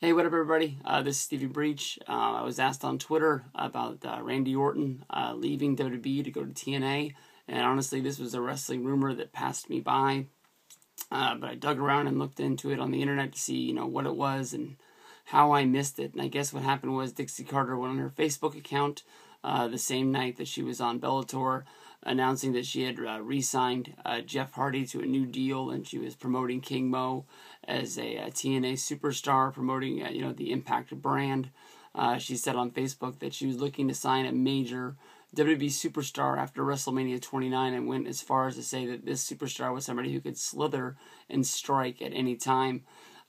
Hey, what up, everybody? This is Stevie Breach. I was asked on Twitter about Randy Orton leaving WWE to go to TNA, and honestly, this was a wrestling rumor that passed me by. But I dug around and looked into it on the internet to see, what it was and how I missed it. And I guess what happened was Dixie Carter went on her Facebook account the same night that she was on Bellator, announcing that she had re-signed Jeff Hardy to a new deal, and she was promoting King Mo as a TNA superstar, promoting the Impact brand. She said on Facebook that she was looking to sign a major WWE superstar after WrestleMania 29, and went as far as to say that this superstar was somebody who could slither and strike at any time.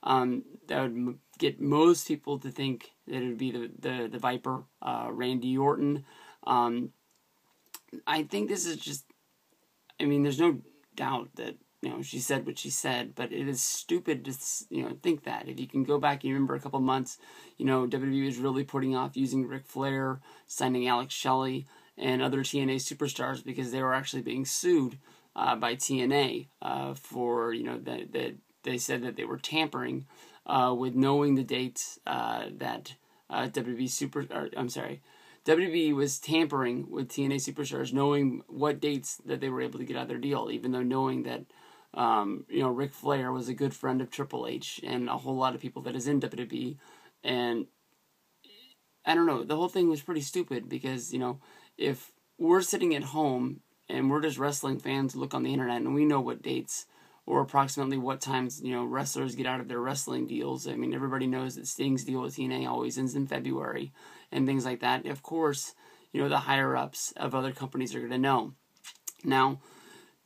That would get most people to think that it would be the Viper, Randy Orton. I think this is just, there's no doubt that, she said what she said, but it is stupid to, think that. If you can go back and you remember a couple months, WWE was really putting off using Ric Flair, signing Alex Shelley, and other TNA superstars because they were actually being sued by TNA for, that they said that they were tampering with knowing the dates that WWE was tampering with TNA superstars, knowing what dates that they were able to get out of their deal, even though knowing that, Ric Flair was a good friend of Triple H and a whole lot of people that is in WWE. And I don't know, the whole thing was pretty stupid because, if we're sitting at home and we're just wrestling fans who look on the internet and we know what dates or approximately what times, wrestlers get out of their wrestling deals. Everybody knows that Sting's deal with TNA always ends in February and things like that. Of course, the higher-ups of other companies are going to know. Now,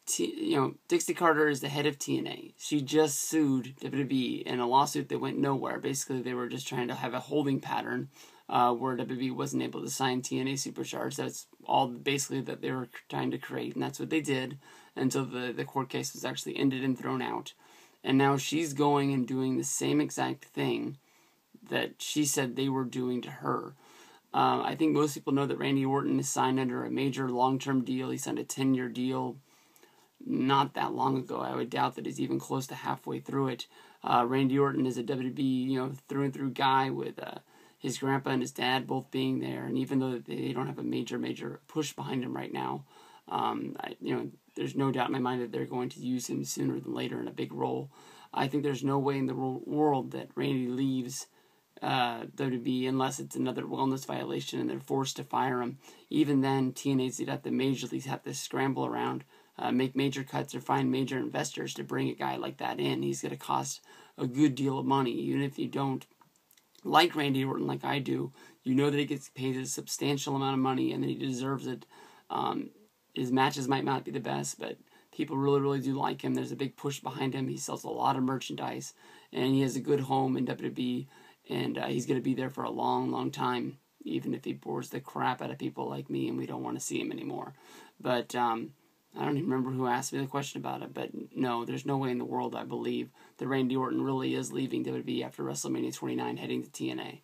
Dixie Carter is the head of TNA. She just sued WWE in a lawsuit that went nowhere. Basically, they were just trying to have a holding pattern where WWE wasn't able to sign TNA superstars. That's all basically that they were trying to create, and that's what they did until the court case was actually ended and thrown out. And now she's going and doing the same exact thing that she said they were doing to her. I think most people know that Randy Orton is signed under a major long-term deal. He signed a 10-year deal not that long ago. I would doubt that he's even close to halfway through it. Randy Orton is a WWE, through and through guy with his grandpa and his dad both being there, and even though they don't have a major push behind him right now, there's no doubt in my mind that they're going to use him sooner than later in a big role. I think there's no way in the world that Randy leaves WWE unless it's another wellness violation and they're forced to fire him. Even then, TNA's at the major leagues have to scramble around, make major cuts or find major investors to bring a guy like that in. He's going to cost a good deal of money, even if you don't like Randy Orton like I do. You know that he gets paid a substantial amount of money and that he deserves it. His matches might not be the best, but people really, really do like him. There's a big push behind him. He sells a lot of merchandise, and he has a good home in WWE, and he's going to be there for a long, long time, even if he bores the crap out of people like me and we don't want to see him anymore. But I don't even remember who asked me the question about it, but no, there's no way in the world I believe that Randy Orton really is leaving WWE after WrestleMania 29 heading to TNA.